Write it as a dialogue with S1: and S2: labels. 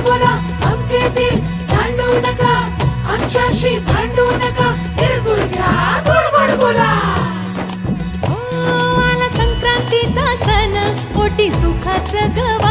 S1: बोला आमचे दिल सांडू नका, आमच्याशी भांडू नका, तिळगुळ घ्या गोड गोड बोला.
S2: आला संक्रांतीचा सण, पोटी सुखाचं गवा